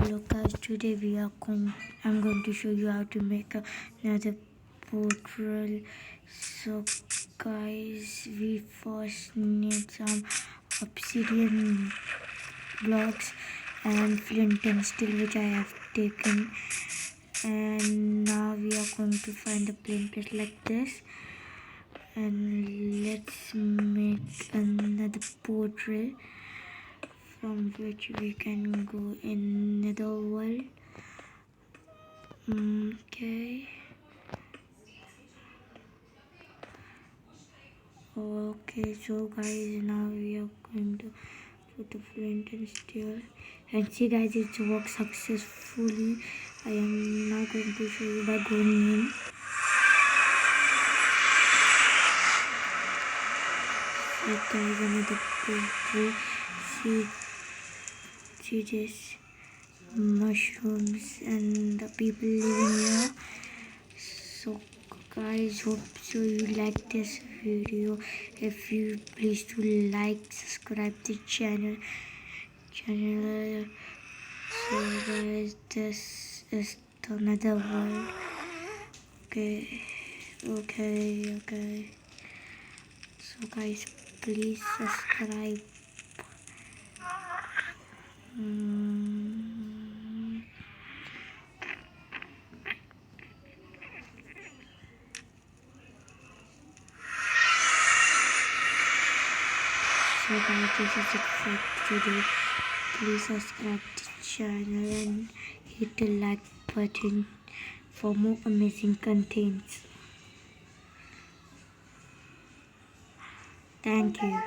Hello guys, today I'm going to show you how to make another portal. So guys, we first need some obsidian blocks and flint and steel, which I have taken. And now we are going to find a plain place like this, and let's make another portal from which we can go in nether world. Okay, so guys, now we are going to put the flint and steel, and see guys, it worked successfully. I am now going to show you by going in. So guys, another portal. See this mushrooms and the people living here. So guys, hope so you like this video. If you please do like, subscribe the channel. So guys, this is another world. Okay. So guys, please subscribe. So guys, this is it for today. Please subscribe to the channel and hit the like button for more amazing contents. Thank you.